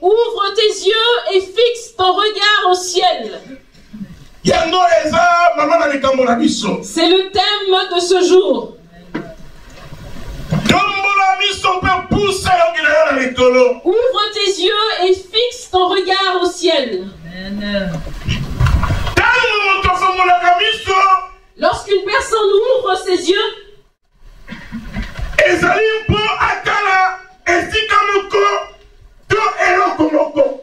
Ouvre tes yeux et fixe ton regard au ciel. C'est le thème de ce jour. Ouvre tes yeux et fixe ton regard au ciel. Lorsqu'une personne ouvre ses yeux,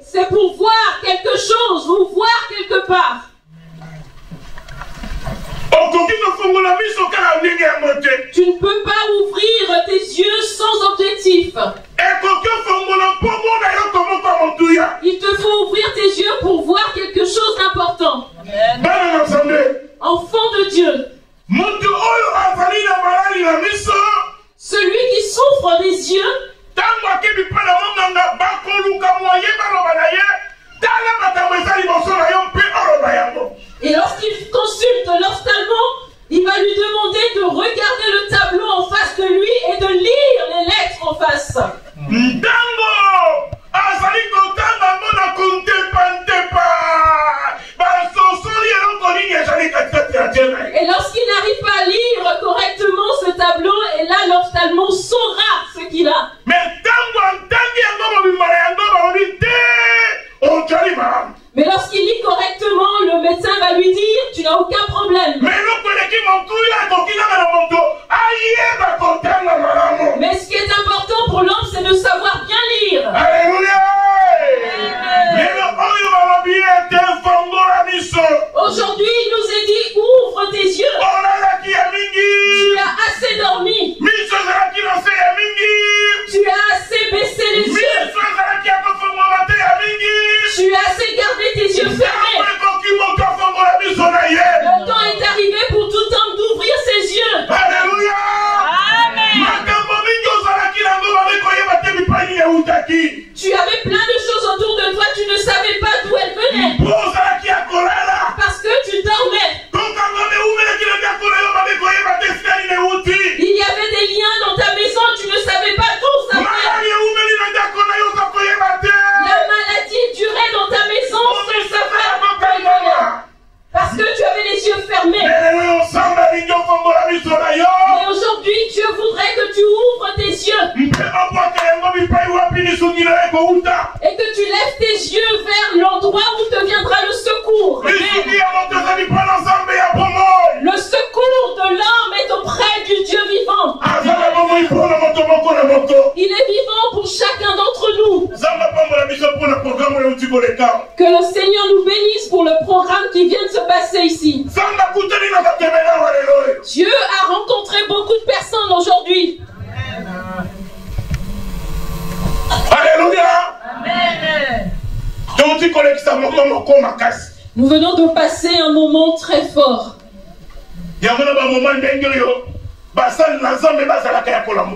c'est pour voir quelque chose ou voir quelque part. Tu ne peux pas ouvrir tes yeux sans objectif. Il te faut ouvrir tes yeux pour voir quelque chose d'important. Enfant de Dieu, celui qui souffre des yeux, et lorsqu'il consulte l'ophtalmo, il va lui demander de regarder le tableau en face de lui et de lire les lettres en face. Et lorsqu'il n'arrive pas à lire correctement ce tableau, et là l'ophtalmo saura ce qu'il a. Mais lorsqu'il lit correctement, le médecin va lui dire, tu n'as aucun problème. Mais ce qui est important pour l'homme, c'est de savoir bien lire. Alléluia. Aujourd'hui, il nous est dit, ouvre tes yeux. Tu as assez dormi. Tu as assez baissé les yeux. Tu as assez gardé tes yeux fermés. Le temps est arrivé pour tout homme d'ouvrir ses yeux. Alléluia. Amen. Tu avais plein de choses autour de toi, tu ne savais pas d'où elles venaient. Parce que tu dormais. Il y avait des liens dans ta maison, tu ne savais pas d'où ça venait. La maladie durait dans ta maison sans savoir d'où elle venait. Parce que tu avais les yeux fermés. Mais aujourd'hui, Dieu voudrait que tu ouvres tes yeux. Et que tu lèves tes yeux vers l'endroit où te viendra le secours. Le secours de l'homme est auprès du Dieu vivant. Il est vivant pour chacun d'entre nous. Que le Seigneur nous bénisse pour le programme qui vient de se passer ici. Dieu a rencontré beaucoup de personnes aujourd'hui. Alléluia. Amen. Nous venons de passer un moment très fort.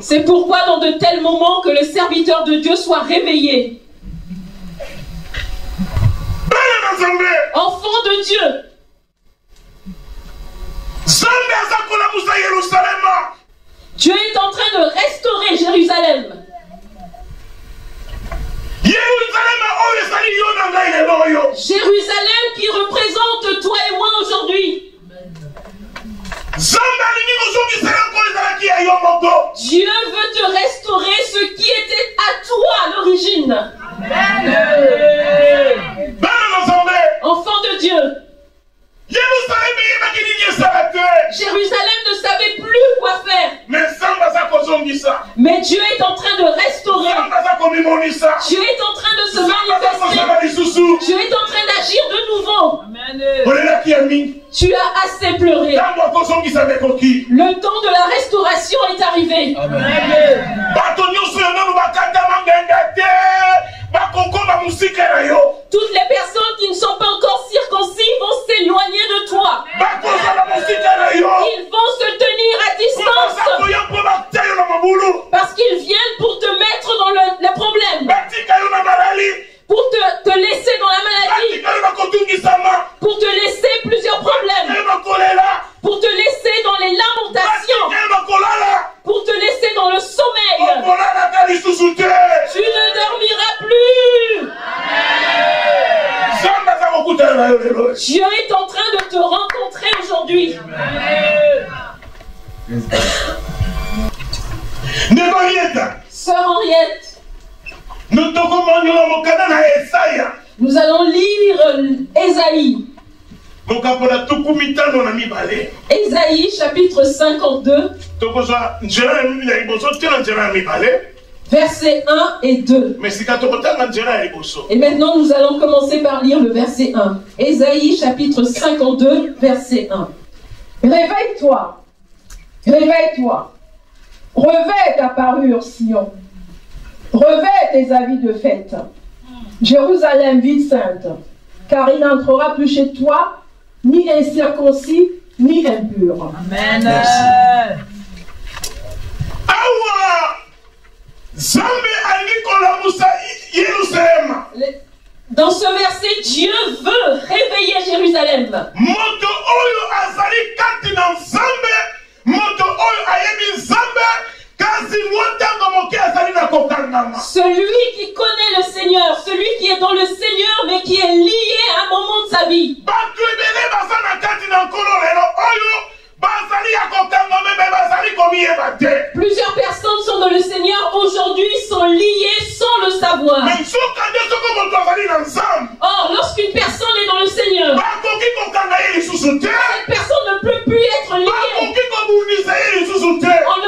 C'est pourquoi dans de tels moments que le serviteur de Dieu soit réveillé. Enfant de Dieu, Dieu est en train de restaurer Jérusalem. Jérusalem qui représente toi et moi aujourd'hui. Dieu veut te restaurer ce qui était à toi à l'origine. Enfant de Dieu, Jérusalem ne savait plus quoi faire. Mais Dieu est en train de restaurer. Dieu est en train de se manifester. Dieu est en train d'agir de nouveau. Tu as assez pleuré. Le temps de la restauration est arrivé. Toutes les personnes qui ne sont pas encore circoncis vont s'éloigner de toi. Ils vont se tenir à distance. Parce qu'ils viennent pour te mettre dans le problème. Pour te laisser dans la maladie. Pour te laisser plusieurs problèmes. Pour te laisser dans les lamentations. Pour te laisser dans le sommeil. Sœur Henriette, nous allons lire Ésaïe. Ésaïe chapitre 52. Versets 1 et 2. Et maintenant nous allons commencer par lire le verset 1. Ésaïe chapitre 52, verset 1. Réveille-toi, réveille-toi, revêt ta parure, Sion, revêt tes habits de fête, Jérusalem ville sainte, car il n'entrera plus chez toi ni incirconcis, ni impur. Amen. Merci. Dans ce verset, Dieu veut réveiller Jérusalem. Celui qui connaît le Seigneur, celui qui est dans le Seigneur, mais qui est lié à un moment de sa vie. Plusieurs personnes sont dans le Seigneur aujourd'hui, sont liées sans le savoir. Or, lorsqu'une personne est dans le Seigneur, cette personne ne peut plus être liée. On ne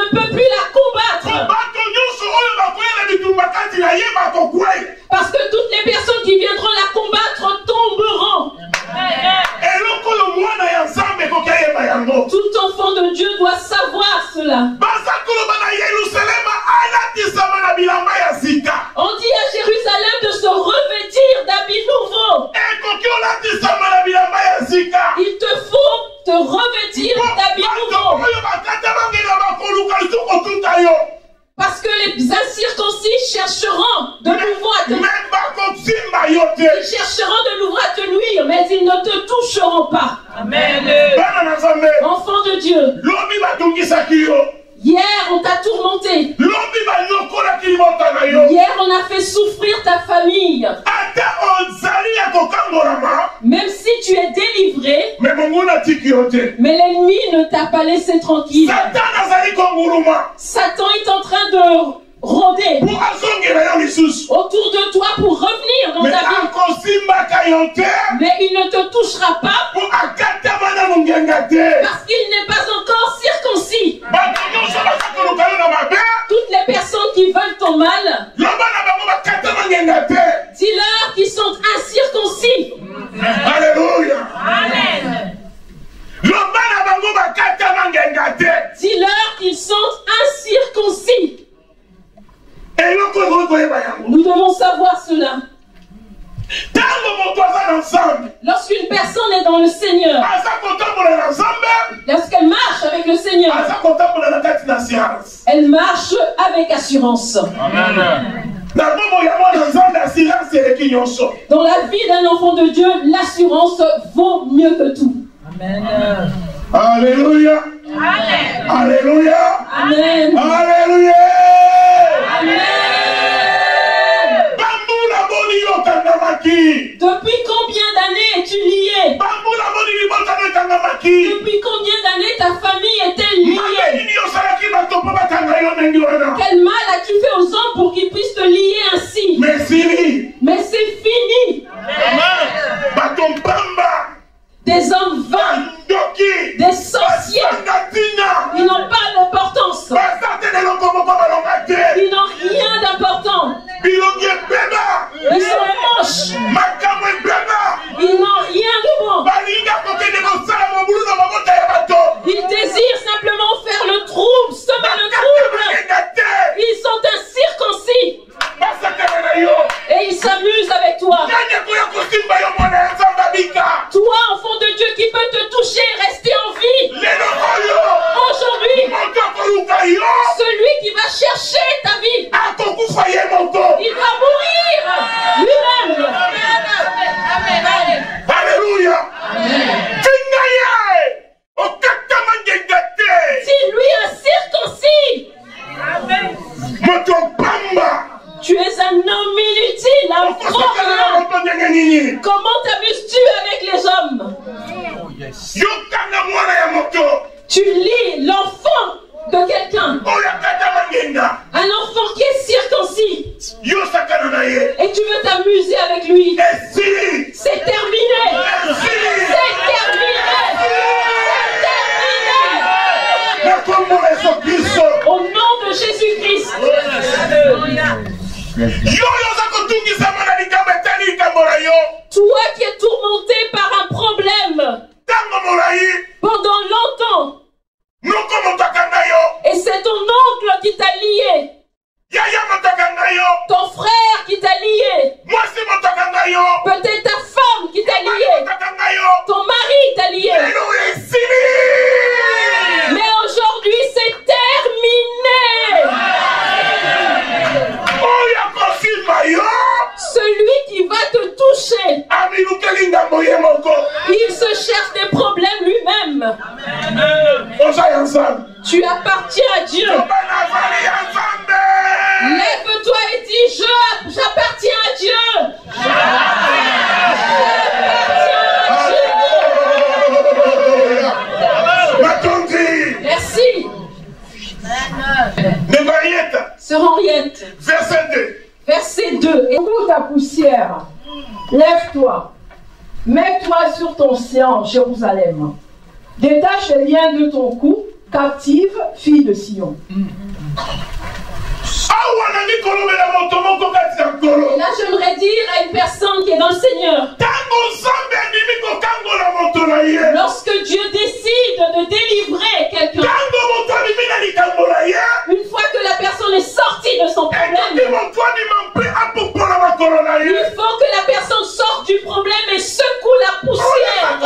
peut plus la combattre. Parce que toutes les personnes qui viendront la combattre tomberont. Tout enfant de Dieu doit savoir cela. On dit à Jérusalem de se revêtir d'habits nouveaux. Il te faut te revêtir d'habits nouveaux. Parce que les incirconcis chercheront de nouveau à te nuire. Ils chercheront de nouveau à te nuire, mais ils ne te toucheront pas. Amen. Enfant de Dieu, hier on t'a tourmenté. Hier on a fait souffrir ta famille. Même si tu es délivré, mais l'ennemi ne t'a pas laissé tranquille. Satan est en train de rôder autour de toi pour revenir dans ta vie. Mais il ne te touchera pas parce qu'il n'est pas encore circoncis. Toutes les personnes qui veulent ton mal, dis-leur qu'ils sont incirconcis. Alléluia. Amen. Dis-leur qu'ils sont incirconcis. Nous devons savoir cela. Lorsqu'une personne est dans le Seigneur, lorsqu'elle marche avec le Seigneur, elle marche avec assurance. Amen. Dans la vie d'un enfant de Dieu, l'assurance vaut mieux que tout. Amen. Alléluia. Amen. Alléluia. Amen. Alléluia. Amen. Depuis combien d'années es-tu lié? Depuis combien d'années ta famille est-elle liée? Quel mal as-tu fait aux hommes pour qu'ils puissent te lier ainsi? Mais c'est fini. Amen. Des hommes vains, des sorciers, ils n'ont pas d'importance. Ils n'ont rien d'important. Ils sont moches. Ils n'ont rien de bon. Ils désirent simplement faire le trouble, semer le trouble. Ils sont incirconcis. Et ils s'amusent avec toi. Toi, enfant de Dieu, qui peut te toucher et rester en vie. Aujourd'hui, celui qui va chercher ta vie, il va mourir lui-même. Alléluia. Si lui est circoncis, tu es un homme inutile, un gros rien. Comment t'amuses-tu avec les hommes? Tu lis l'enfant de quelqu'un. Un enfant qui est circoncis. Et tu veux t'amuser avec lui. C'est terminé. C'est terminé. Au nom de Jésus-Christ. Toi qui es tourmenté par un problème pendant longtemps, et c'est ton oncle qui t'a lié, ton frère qui t'a lié, peut-être ta femme qui t'a lié, ton mari t'a lié. Mais aujourd'hui c'est terminé. Celui qui va te toucher, il se cherche des problèmes lui-même. Tu appartiens à Dieu. Lève-toi et dis, j'appartiens à Dieu. Merci. Sœur Henriette. Verset 2. Écoute ta poussière, lève-toi, mets-toi sur ton séant, Jérusalem. Détache les liens de ton cou, captive, fille de Sion. Et là, j'aimerais dire à une personne qui est dans le Seigneur, lorsque Dieu décide de délivrer quelqu'un, une fois que la personne est sortie de son problème, il faut que la personne sorte du problème et secoue la poussière.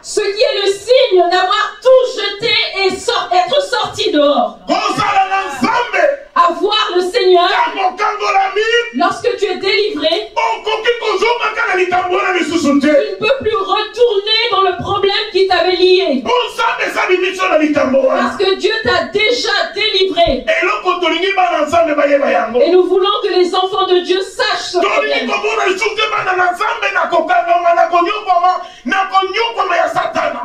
Ce qui est le signe d'avoir tout jeté et être sorti dehors. Avoir le Seigneur, lorsque tu es délivré, tu ne peux plus retourner dans le problème qui t'avait lié. Parce que Dieu t'a déjà délivré. Et nous voulons que les enfants de Dieu sachent ce problème.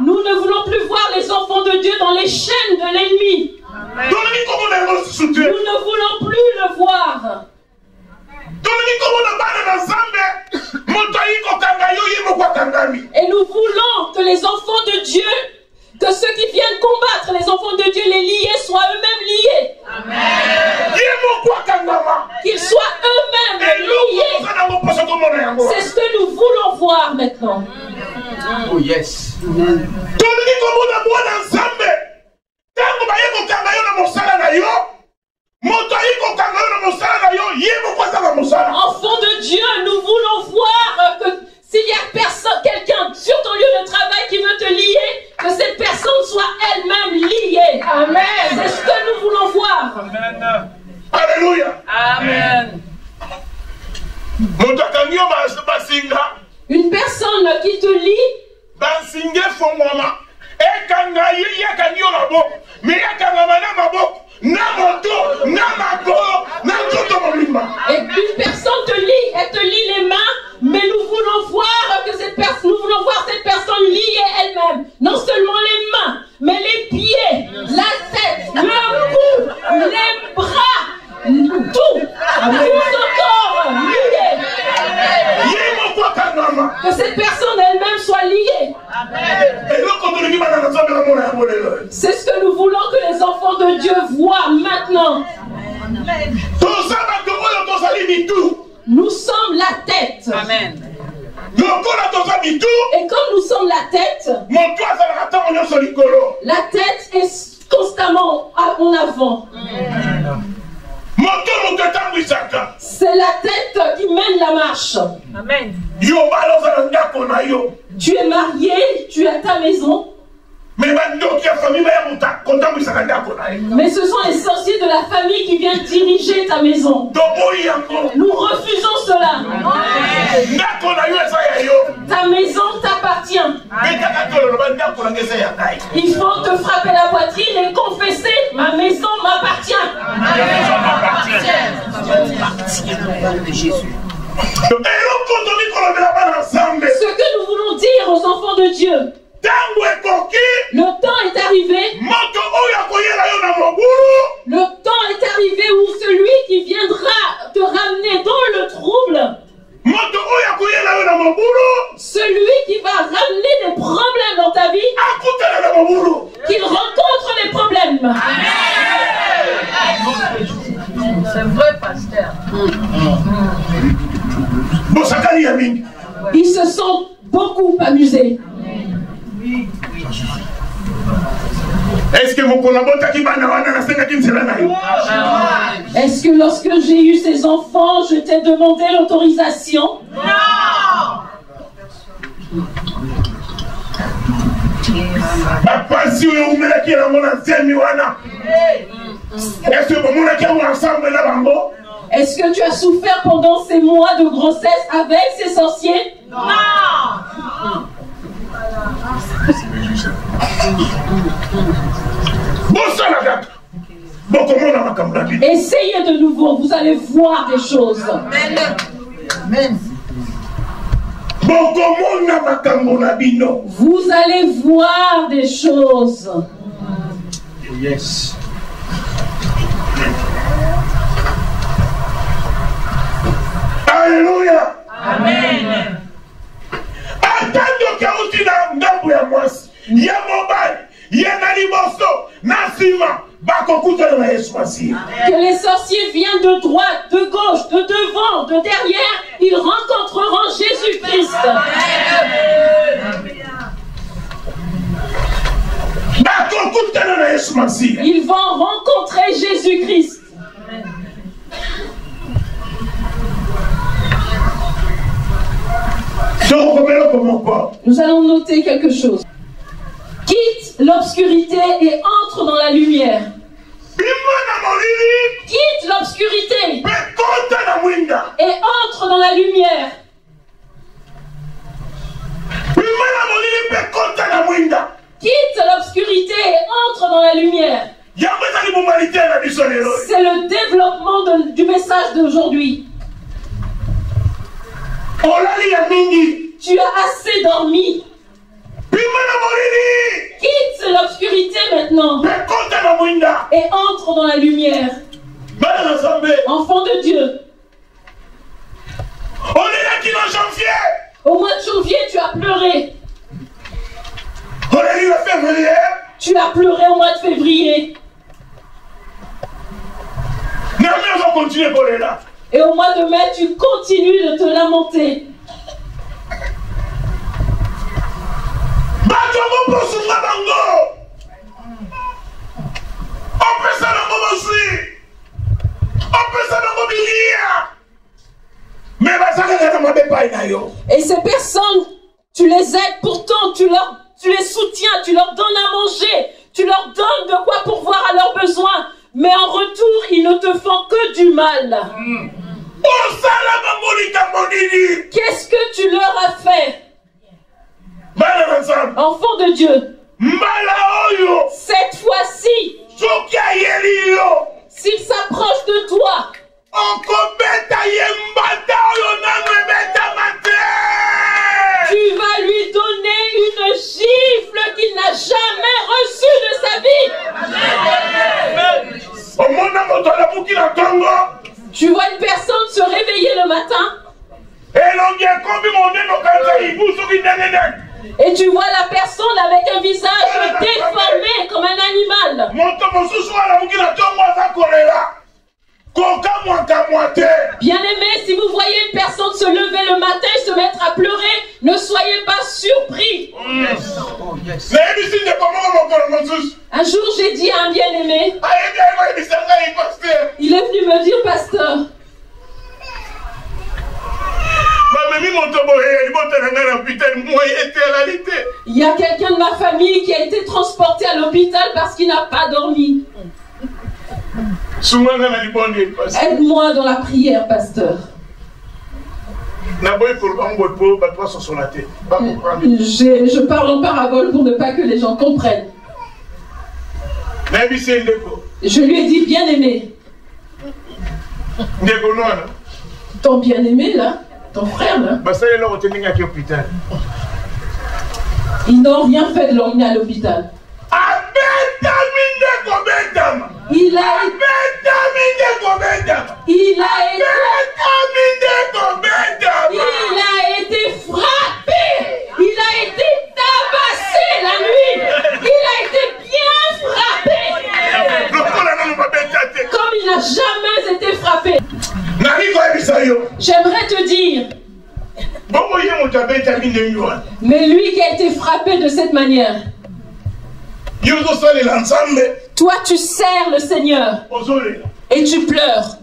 Nous ne voulons plus voir les enfants de Dieu dans les chaînes de l'ennemi. Nous ne voulons plus le voir. Et nous voulons que les enfants de Dieu, que ceux qui viennent combattre les enfants de Dieu, les liés, soient eux-mêmes liés. Qu'ils soient eux-mêmes liés. C'est ce que nous voulons voir maintenant. Oh yes. Enfants de Dieu, nous voulons voir que s'il y a quelqu'un sur ton lieu de travail qui veut te lier, que cette personne soit elle-même liée. Amen. C'est ce que nous voulons voir. Amen. Alléluia. Amen. Une personne qui te lie, et une personne te lie, elle te lie les mains, mais nous voulons voir que cette personne, nous voulons voir cette personne liée elle-même. Non seulement les mains, mais les pieds, la tête, le cou, les bras, tout son corps lié. Que cette personne elle-même soit liée. C'est ce que nous voulons que les enfants de Dieu voient maintenant. Nous sommes la tête. Amen. Et comme nous sommes la tête est constamment en avant. C'est la tête qui mène la marche. Amen. Tu es marié, tu as ta maison. Mais ce sont les sorciers de la famille qui viennent diriger ta maison. Nous refusons cela. Ta maison t'appartient. Il faut te frapper la poitrine et confesser: ma maison m'appartient. Ma maison m'appartient. Ce que nous voulons dire aux enfants de Dieu. Le temps est arrivé. Le temps est arrivé où celui qui viendra te ramener dans le trouble, celui qui va ramener des problèmes dans ta vie, qu'il rencontre les problèmes. C'est vrai, pasteur. Ils se sont beaucoup amusés. Est-ce que lorsque j'ai eu ces enfants, je t'ai demandé l'autorisation? Est-ce que tu as souffert pendant ces mois de grossesse avec ces sorciers? Essayez de nouveau, vous allez voir des choses. Amen. Vous allez voir des choses. Yes. Alléluia. Amen. Que les sorciers viennent de droite, de gauche, de devant, de derrière, ils rencontreront Jésus-Christ. Ils vont rencontrer Jésus-Christ. Nous allons noter quelque chose. Quitte l'obscurité et entre dans la lumière. Quitte l'obscurité et entre dans la lumière. Quitte l'obscurité et entre dans la lumière. C'est le développement du message d'aujourd'hui. Tu as assez dormi. Quitte l'obscurité maintenant et entre dans la lumière. Enfant de Dieu. Au mois de janvier, tu as pleuré. Tu as pleuré au mois de février. Et au mois de mai, tu continues de te lamenter. Et ces personnes, tu les aides pourtant, tu les soutiens, tu leur donnes à manger, tu leur donnes de quoi pourvoir à leurs besoins, mais en retour, ils ne te font que du mal. Qu'est-ce que tu leur as fait? Enfant de Dieu, cette fois-ci, s'il s'approche de toi, tu vas lui donner une gifle qu'il n'a jamais reçue de sa vie. Tu vois une personne se réveiller le matin et tu vois la personne avec un visage déformé comme un animal. Bien-aimé, si vous voyez une personne se lever le matin et se mettre à pleurer, ne soyez pas surpris. Un jour, j'ai dit à un bien-aimé, il est venu me dire, pasteur, il y a quelqu'un de ma famille qui a été transporté à l'hôpital parce qu'il n'a pas dormi. Aide-moi dans la prière, pasteur. Je parle en parabole pour ne pas que les gens comprennent. Je lui ai dit, bien aimé, Ton bien-aimé là, ton frère là, ils n'ont rien fait de l'emmener à l'hôpital. Il a été frappé. Il a été tabassé la nuit. Il a été bien frappé. Comme il n'a jamais été frappé. J'aimerais te dire. Mais lui qui a été frappé de cette manière. Toi tu sers le Seigneur. Et tu pleures.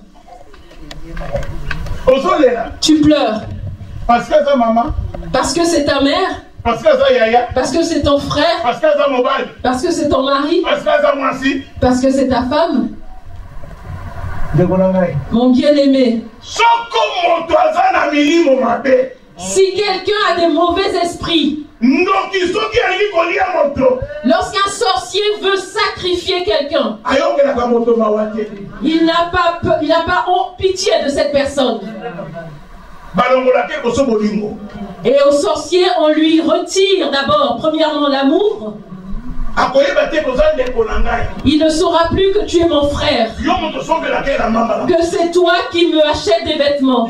Tu pleures. Parce que c'est ta mère. Parce que c'est ton frère. Parce que c'est ton mari. Parce que c'est ta femme. Mon bien-aimé. Si quelqu'un a des mauvais esprits, lorsqu'un sorcier veut sacrifier quelqu'un, il n'a pas pitié de cette personne. Et au sorcier, on lui retire d'abord, premièrement, l'amour. Il ne saura plus que tu es mon frère, que c'est toi qui me achètes des vêtements,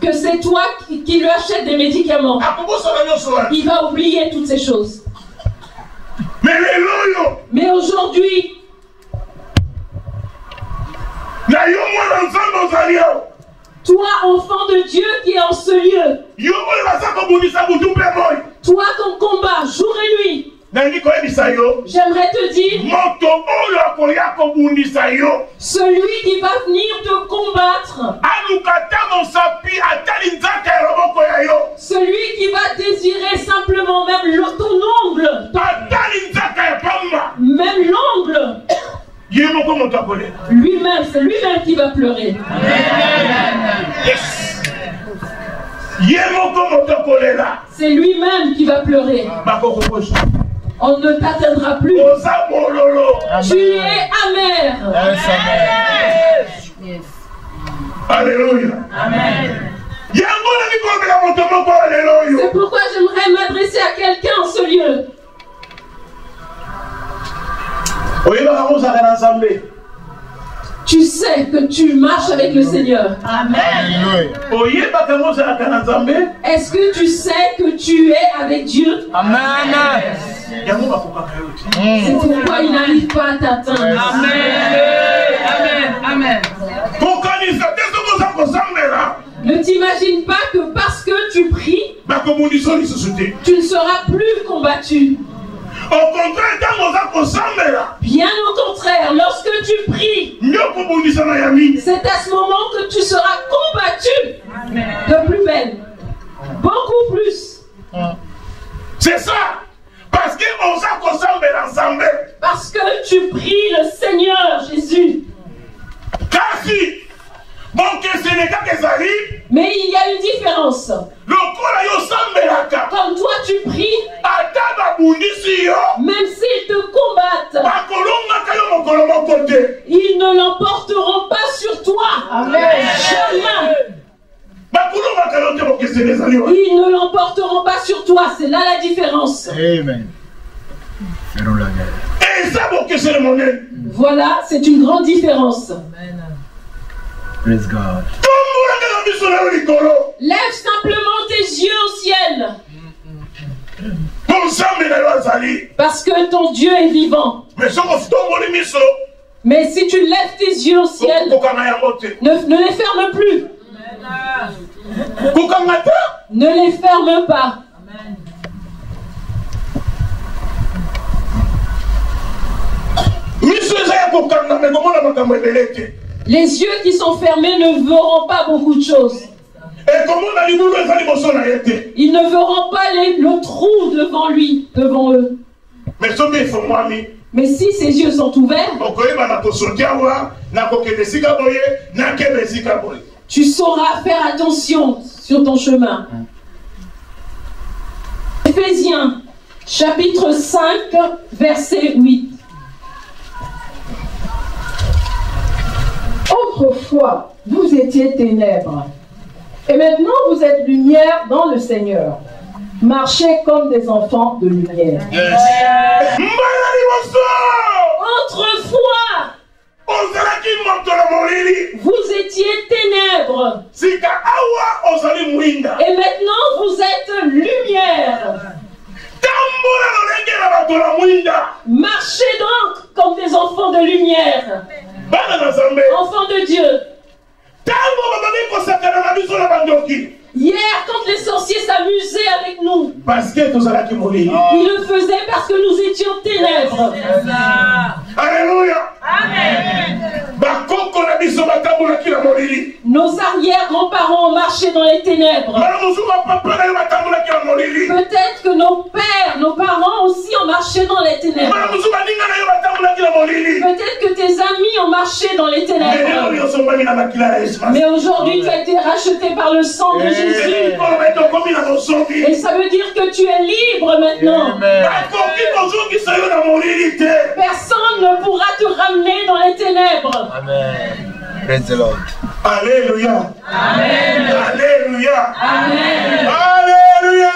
que c'est toi qui lui achètes des médicaments. Il va oublier toutes ces choses. Mais aujourd'hui, toi, enfant de Dieu qui est en ce lieu, toi ton combat jour et nuit, j'aimerais te dire, celui qui va venir te combattre, celui qui va désirer simplement même ton ongle, même l'ongle, lui-même, c'est lui-même qui va pleurer. C'est lui-même qui va pleurer. On ne t'atteindra plus. Tu es amer. Alléluia. Amen. C'est pourquoi j'aimerais m'adresser à quelqu'un en ce lieu. Tu sais que tu marches avec le Seigneur. Amen. Est-ce que tu sais que tu es avec Dieu? Amen. C'est pourquoi il n'arrive pas à t'atteindre. Amen. Amen. Amen. Ne t'imagine pas que parce que tu pries, tu ne seras plus combattu. Bien au contraire, lorsque tu pries, c'est à ce moment que tu seras combattu de plus belle, beaucoup plus. C'est ça. Parce que tu pries le Seigneur Jésus. Mais il y a une différence. Quand toi tu pries, même s'ils te combattent, ils ne l'emporteront pas sur toi. Amen. Jamais. Ils ne l'emporteront pas sur toi. C'est là la différence. Amen. Voilà, c'est une grande différence. Amen. Praise God. Lève simplement tes yeux au ciel. Parce que ton Dieu est vivant. Mais si tu lèves tes yeux au ciel, ne les ferme plus. Ne les ferme pas. Les yeux qui sont fermés ne verront pas beaucoup de choses. Ils ne verront pas le trou devant lui, devant eux. Mais si ses yeux sont ouverts, tu sauras faire attention sur ton chemin. Éphésiens, chapitre 5, verset 8. Autrefois, vous étiez ténèbres. Et maintenant, vous êtes lumière dans le Seigneur. Marchez comme des enfants de lumière. Autrefois, vous étiez ténèbres. Et maintenant, vous êtes lumière. Marchez donc comme des enfants de lumière. Enfants de Dieu. Hier, quand les sorciers s'amusaient avec nous, ils le faisaient parce que nous étions ténèbres. Alléluia. Amen. Nos arrière-grands-parents ont marché dans les ténèbres. Peut-être que nos pères, nos parents aussi ont marché dans les ténèbres. Peut-être que tes amis ont marché dans les ténèbres. Mais aujourd'hui, tu as été racheté par le sang de Jésus. Et ça veut dire que tu es libre maintenant. Personne ne pourra te ramener dans les ténèbres. Amen. Praise the Lord. Alléluia. Amen. Alléluia. Amen. Alléluia.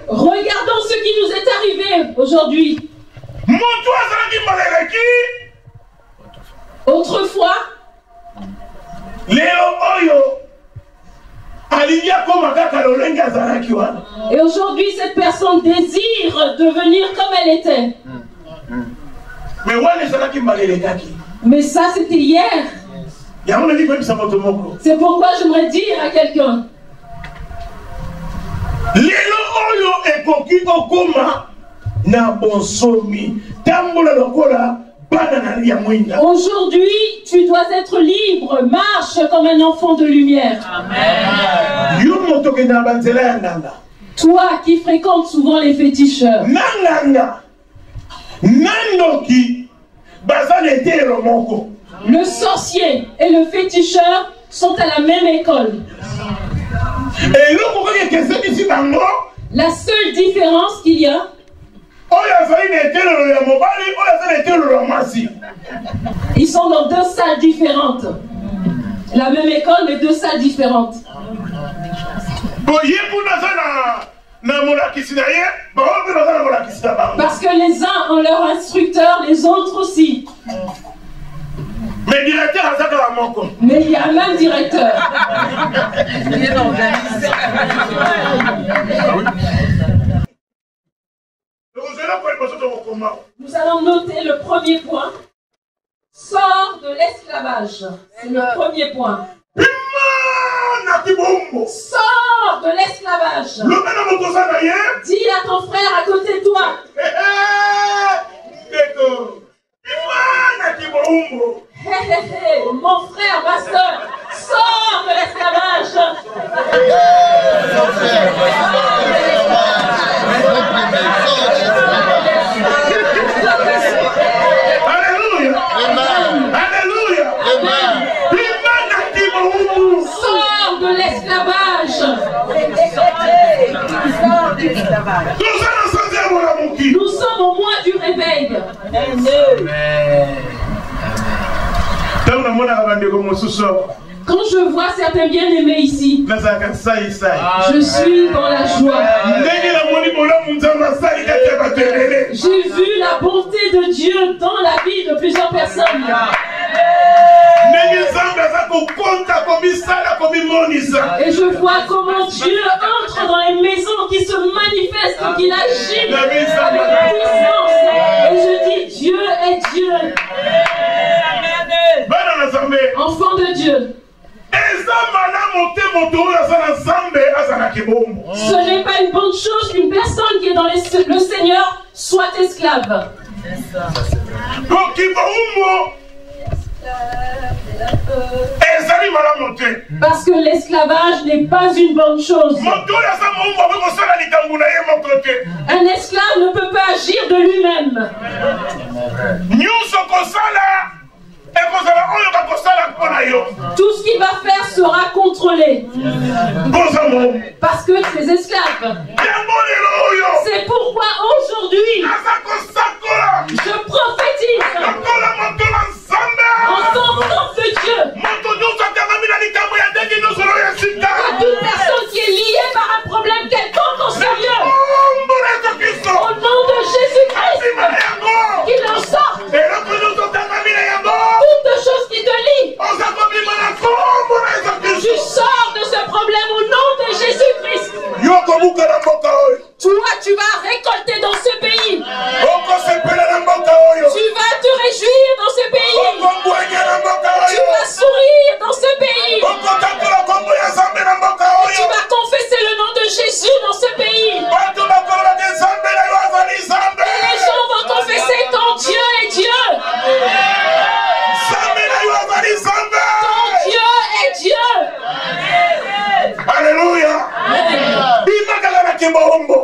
Regardons ce qui nous est arrivé aujourd'hui. Autrefois, et aujourd'hui, cette personne désire devenir comme elle était. Mais ça, c'était hier. C'est pourquoi j'aimerais dire à quelqu'un. Aujourd'hui, tu dois être libre. Marche comme un enfant de lumière. Amen. Toi qui fréquentes souvent les féticheurs. Le sorcier et le féticheur sont à la même école. La seule différence qu'il y a, ils sont dans deux salles différentes. La même école, mais deux salles différentes. Parce que les uns ont leur instructeur, les autres aussi. Mais il y a un même directeur. Nous allons noter le premier point. Sors de l'esclavage. C'est le premier point. Sors de l'esclavage. Dis à ton frère à côté de toi. Mon frère, ma soeur, sors de l'esclavage. Alléluia. Alléluia. Sors de l'esclavage. Nous sommes au mois du réveil. Quand je vois certains bien-aimés ici, je suis dans la joie. J'ai vu la bonté de Dieu dans la vie de plusieurs personnes. Et je vois comment Dieu entre dans les maisons, qui se manifeste, qu'il agit avec puissance. Et je dis, Dieu est Dieu. Enfant de Dieu. Ce n'est pas une bonne chose qu'une personne qui est dans le Seigneur soit esclave. Parce que l'esclavage n'est pas une bonne chose. Un esclave ne peut pas agir de lui-même. Tout ce qu'il va faire sera contrôlé. Parce que tu es esclave. C'est pourquoi aujourd'hui, je prophétise en tant que Dieu. À toute personne qui est liée par un problème quelconque en sérieux, au nom de Jésus-Christ, qu'il en sorte. Toutes choses qui te lient, tu sors de ce problème au nom de Jésus-Christ. Toi, tu vas récolter dans ce pays. Tu vas te réjouir dans ce pays. Tu vas sourire dans ce pays. Tu vas confesser le nom de Jésus dans ce pays. Et les gens vont confesser ton Dieu est Dieu. Ton Dieu est Dieu. Alléluia.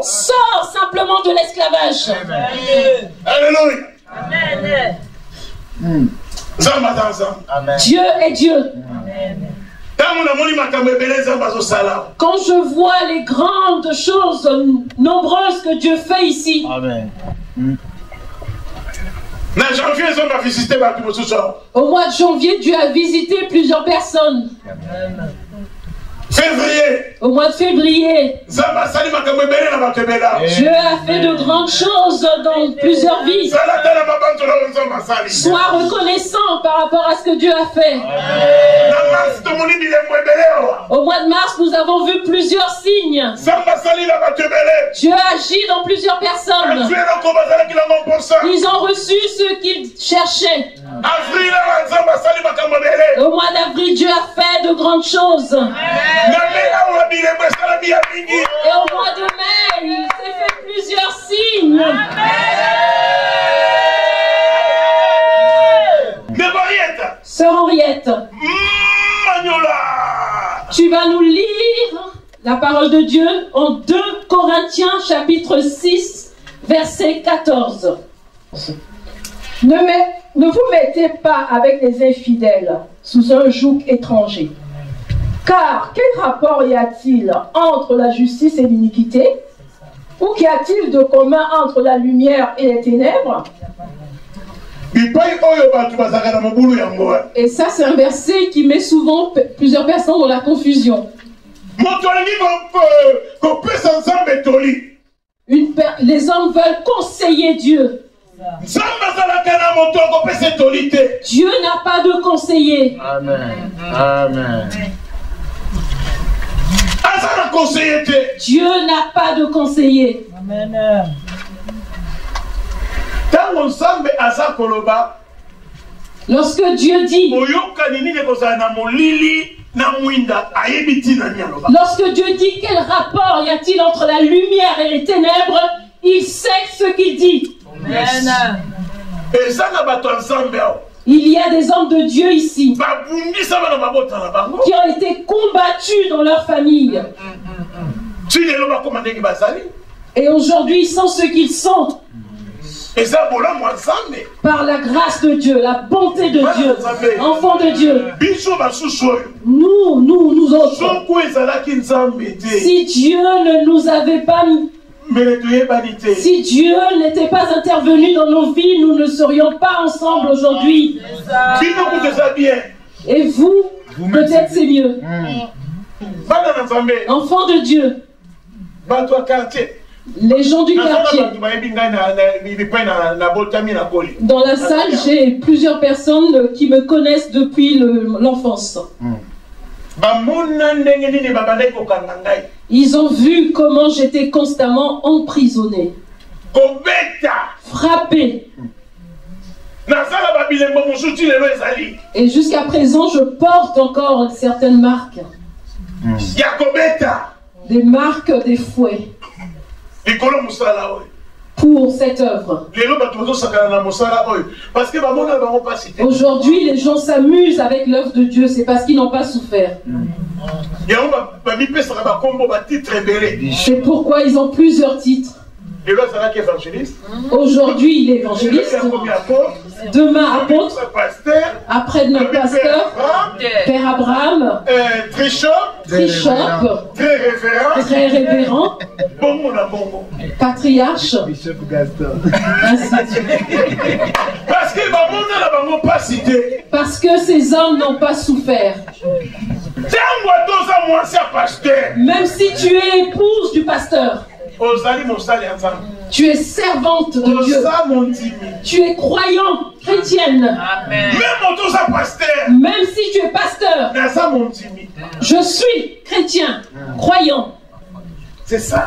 Sors simplement de l'esclavage. Alléluia. Dieu est Dieu. Quand je vois les grandes choses nombreuses que Dieu fait ici, Amen. Au mois de janvier, Dieu a visité plusieurs personnes. Au mois de février, Dieu a fait de grandes choses dans plusieurs vies. Sois reconnaissant par rapport à ce que Dieu a fait. Au mois de mars, nous avons vu plusieurs signes. Dieu agit dans plusieurs personnes. Ils ont reçu ce qu'ils cherchaient. Au mois d'avril, Dieu a fait de grandes choses. Et au mois de mai, il s'est fait plusieurs signes. Sœur Henriette, tu vas nous lire la parole de Dieu en 2 Corinthiens chapitre 6, verset 14. Ne vous mettez pas avec les infidèles sous un joug étranger. Car quel rapport y a-t-il entre la justice et l'iniquité? Ou qu'y a-t-il de commun entre la lumière et les ténèbres? Et ça, c'est un verset qui met souvent plusieurs personnes dans la confusion. Les hommes veulent conseiller Dieu. Dieu n'a pas de conseiller. Amen. Amen. Dieu n'a pas de conseiller. Amen. Lorsque Dieu dit, lorsque Dieu dit quel rapport y a-t-il entre la lumière et les ténèbres, il sait ce qu'il dit. Amen. Il y a des hommes de Dieu ici qui ont été combattus dans leur famille. Et aujourd'hui, ils sont ce qu'ils sont. Par la grâce de Dieu, la bonté de Dieu, enfants de Dieu. Nous autres. Si Dieu ne nous avait pas... Si Dieu n'était pas intervenu dans nos vies, nous ne serions pas ensemble aujourd'hui. Et vous, peut-être c'est mieux. Enfants de Dieu. Les gens du quartier. Dans la salle, j'ai plusieurs personnes qui me connaissent depuis l'enfance. Ils ont vu comment j'étais constamment emprisonné, frappé. Et jusqu'à présent, je porte encore certaines marques. Des marques des fouets. pour cette œuvre. Aujourd'hui, les gens s'amusent avec l'œuvre de Dieu, c'est parce qu'ils n'ont pas souffert. C'est pourquoi ils ont plusieurs titres. Aujourd'hui, il est évangéliste. Demain, apôtre. Après-demain, pasteur. Père Abraham. Trichop. Très révérend. Patriarche. Ainsi de suite. Parce que ces hommes n'ont pas souffert. Même si tu es épouse du pasteur, tu es servante de Dieu. Tu es croyant, chrétienne. Même si tu es pasteur, je suis chrétien, croyant. C'est ça.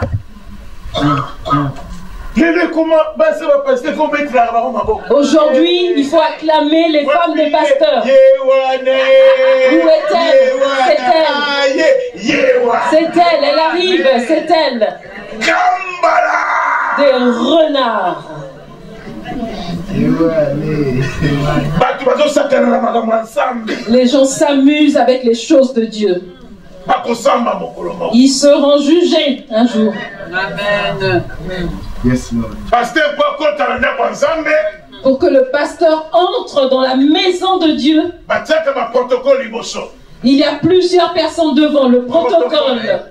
Aujourd'hui, il faut acclamer les femmes des pasteurs. Où est-elle? C'est elle. C'est elle, elle arrive, c'est elle. Des renards. Les gens s'amusent avec les choses de Dieu. Ils seront jugés un jour. Amen. Yes, Lord. Pour que le pasteur entre dans la maison de Dieu, il y a plusieurs personnes devant le protocole.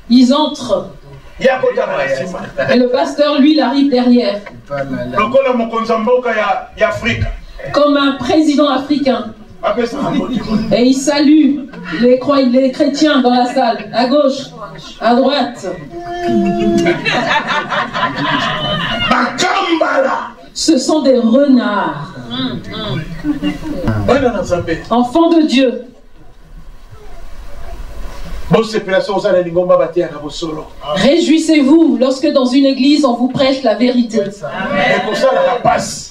Ils entrent. Et le pasteur, lui, il arrive derrière. Comme un président africain. Et il salue les chrétiens dans la salle, à gauche, à droite. Ce sont des renards. Enfants de Dieu. Réjouissez-vous lorsque dans une église on vous prêche la vérité.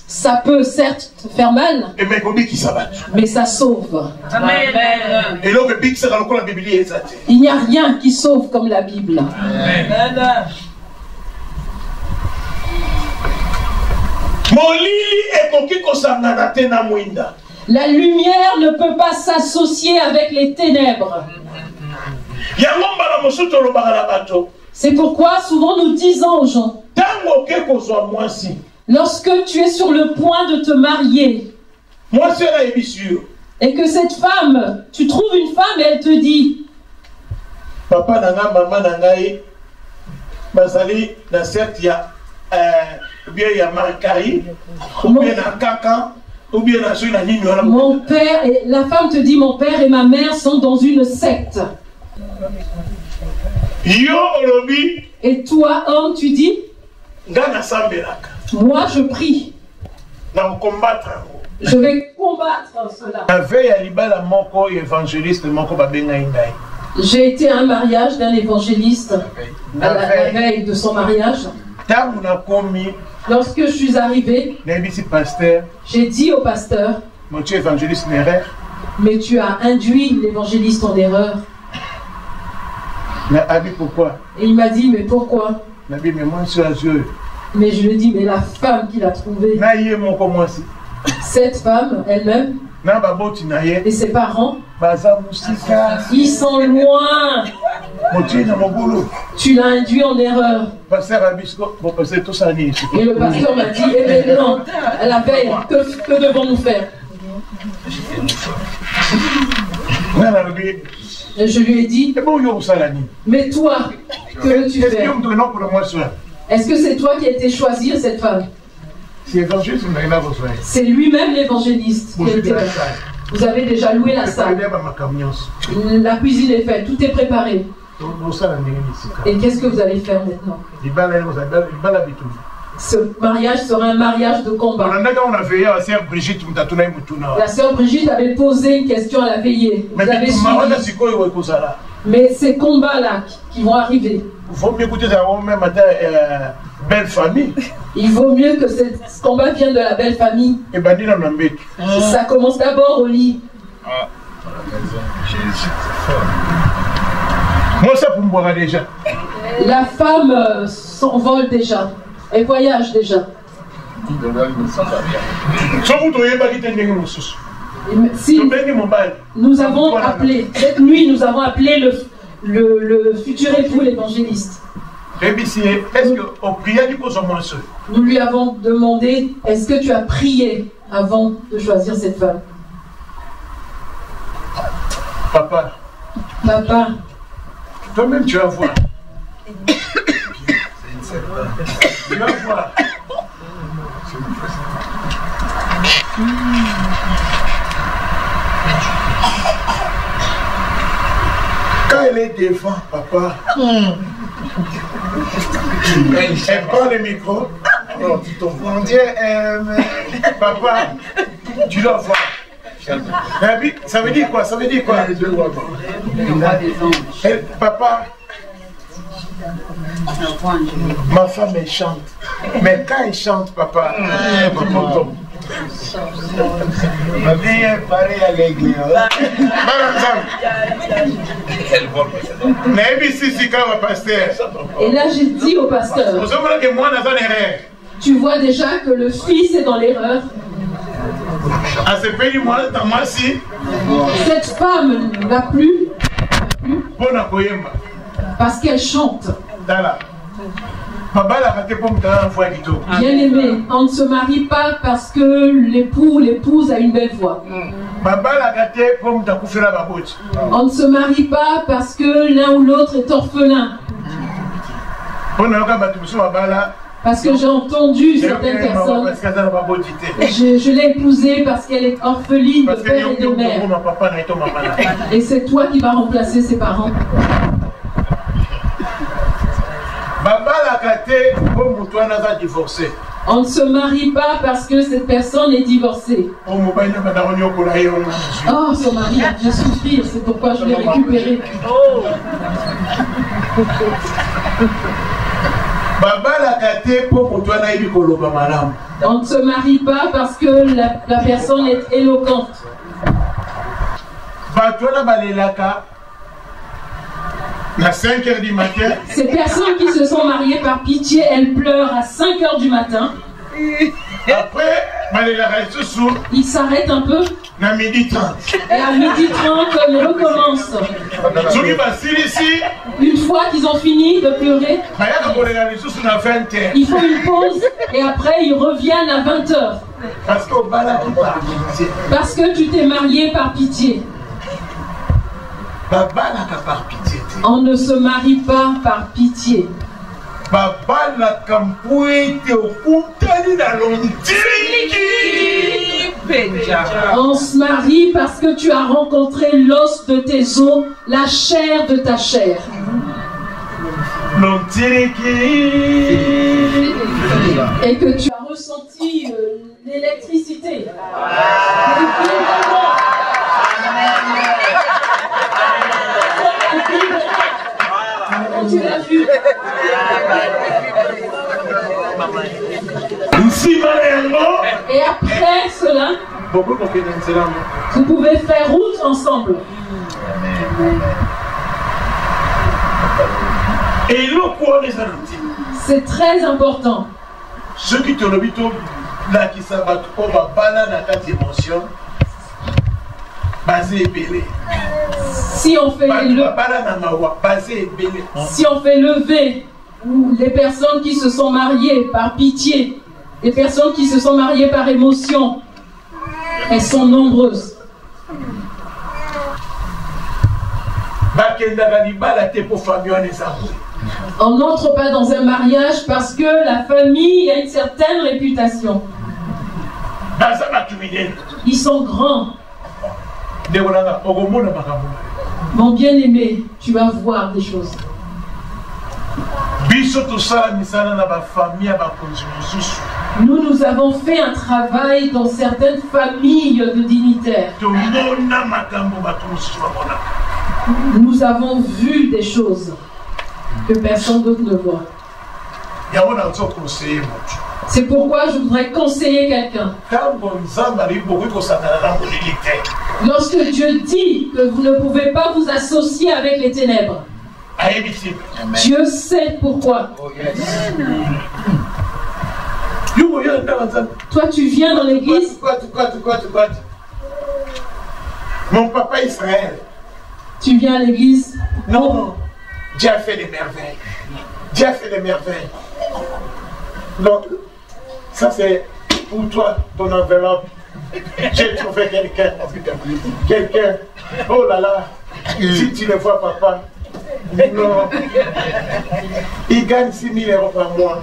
Ça peut certes faire mal, mais ça sauve. Il n'y a rien qui sauve comme la Bible. La lumière ne peut pas s'associer avec les ténèbres. C'est pourquoi souvent nous disons aux gens, lorsque tu es sur le point de te marier, et que cette femme, tu trouves une femme et elle te dit, papa nanga, maman nangaï, bazali na certes ya bien ya Marie-Carrie, ou bien na Kaka, ou bien na Zuna Nino. Mon père, et la femme te dit, mon père et ma mère sont dans une secte. Et toi, homme, tu dis, moi je prie. Je vais combattre cela. J'ai été à un mariage d'un évangéliste à la veille de son mariage. Lorsque je suis arrivé, j'ai dit au pasteur, mais tu as induit l'évangéliste en erreur. Pourquoi? Et il m'a dit, mais pourquoi? Mais je lui ai dit, mais la femme qu'il a trouvée, cette femme elle-même, et ses parents, ils sont loin. Tu l'as induit en erreur. Et le pasteur m'a dit, eh bien non, à la veille, que devons-nous faire? Et je lui ai dit, mais toi, que veux-tu faire? Est-ce que c'est toi qui as été choisir cette femme? C'est lui-même l'évangéliste. Vous avez déjà loué la salle. La cuisine est faite, tout est préparé. Et qu'est-ce que vous allez faire maintenant? Ce mariage sera un mariage de combat. La sœur Brigitte avait posé une question à la veillée. Vous avez suivi. Mais ces combats-là qui vont arriver, belle famille. Il vaut mieux que ce combat vienne de la belle famille. Ça commence d'abord au lit. Moi, ça pour me boire déjà. La femme s'envole déjà. Elle voyage déjà. Si nous avons appelé, cette nuit, nous avons appelé le futur époux, l'évangéliste. Nous lui avons demandé, est-ce que tu as prié avant de choisir cette femme? Papa. Papa. Toi-même, tu vas voir. Tu vas voir. Quand elle est devant, papa, elle prend le micro. Oh, tu t'en vois. Mon Dieu, papa, tu dois voir. Ça veut dire quoi? Ça veut dire quoi? Papa, ma femme elle chante. Mais quand elle chante, papa, ma vie est pareille à l'église. Et là, j'ai dit au pasteur, tu vois déjà que le fils est dans l'erreur. Cette femme ne va plus parce qu'elle chante. Bien aimé, on ne se marie pas parce que l'époux ou l'épouse a une belle voix. On ne se marie pas parce que l'un ou l'autre est orphelin. Parce que j'ai entendu certaines personnes. Je l'ai épousée parce qu'elle est orpheline de père et de mère. Et c'est toi qui vas remplacer ses parents. On ne se marie pas parce que cette personne est divorcée. Oh, son mari a dû souffrir, c'est pourquoi je l'ai récupéré. On ne se marie pas parce que la personne est éloquente. À 5 h du matin. Ces personnes qui se sont mariées par pitié, elles pleurent à 5 h du matin. Après, ils s'arrêtent un peu. Et à 12h30, ils recommencent. Une fois qu'ils ont fini de pleurer, ils font une pause et après ils reviennent à 20 h. Parce que tu t'es marié par pitié. On ne se marie pas par pitié. On se marie parce que tu as rencontré l'os de tes os, la chair de ta chair. Et que tu as ressenti l'électricité. Tu l'as vu. Et après cela, vous pouvez faire route ensemble. C'est très important. Ceux qui te l'habitent là qui savent si on fait lever les personnes qui se sont mariées par pitié, les personnes qui se sont mariées par émotion, elles sont nombreuses. On n'entre pas dans un mariage parce que la famille a une certaine réputation. Ils sont grands. Mon bien-aimé, tu vas voir des choses. Nous avons fait un travail dans certaines familles de dignitaires. Nous avons vu des choses que personne d'autre ne voit. C'est pourquoi je voudrais conseiller quelqu'un. Lorsque Dieu dit que vous ne pouvez pas vous associer avec les ténèbres, Dieu sait pourquoi. Toi, tu viens dans l'église. Mon papa Israël. Tu viens à l'église? Non, Dieu a fait des merveilles. Dieu a fait des merveilles. Donc, ça c'est pour toi, ton enveloppe. J'ai trouvé quelqu'un. Quelqu'un. Oh là là. Si tu le vois, papa. Non. Il gagne 6 000 euros par mois.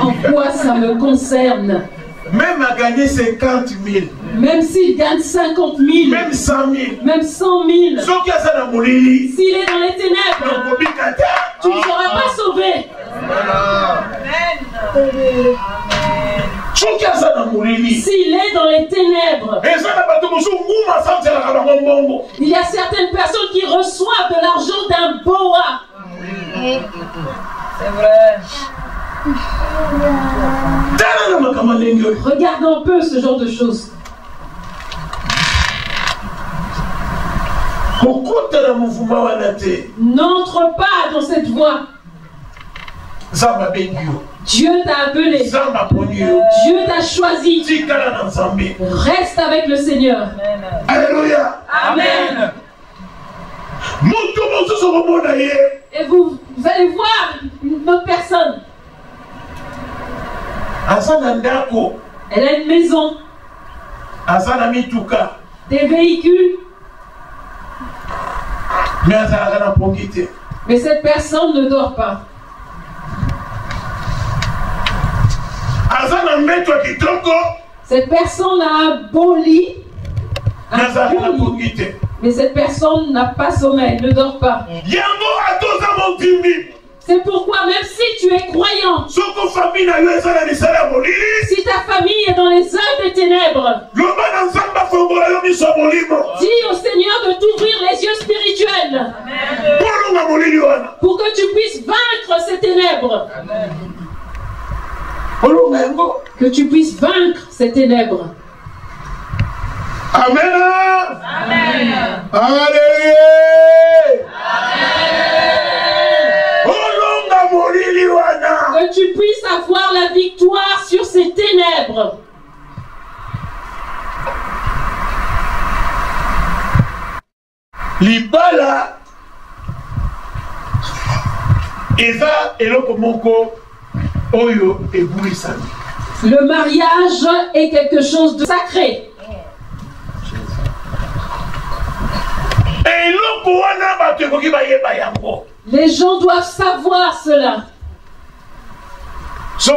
En quoi ça me concerne? Même à gagner 50 000. Même s'il gagne 50 000. Même 100 000. Même 100 000. S'il est dans les ténèbres, tu ne seras pas sauvé. S'il est dans les ténèbres, il y a certaines personnes qui reçoivent de l'argent d'un boa. C'est vrai. Regarde un peu ce genre de choses. N'entre pas dans cette voie. Dieu t'a appelé. Dieu t'a choisi. Reste avec le Seigneur. Alléluia. Amen. Et vous allez voir une autre personne. Elle a une maison. Des véhicules. Mais cette personne ne dort pas. Cette personne a un beau lit. Mais cette personne n'a pas sommeil, ne dort pas. C'est pourquoi même si tu es croyant, si ta famille est dans les œuvres des ténèbres, dis au Seigneur de t'ouvrir les yeux spirituels. Pour que tu puisses vaincre ces ténèbres. Que tu puisses vaincre ces ténèbres. Amen. Amen. Alléluia. Que tu puisses avoir la victoire sur ces ténèbres. Libala eza eloko moko oyo ebuisami. Le mariage est quelque chose de sacré. Les gens doivent savoir cela. Si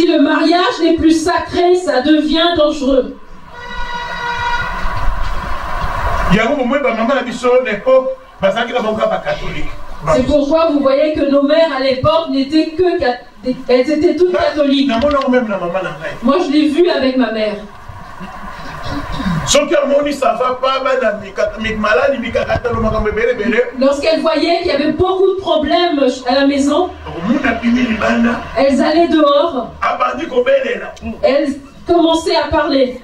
le mariage n'est plus sacré, ça devient dangereux. C'est pourquoi vous voyez que nos mères à l'époque n'étaient que elles étaient toutes catholiques. Moi je l'ai vu avec ma mère. Lorsqu'elles voyaient qu'il y avait beaucoup de problèmes à la maison, elles allaient dehors. Elles commençaient à parler.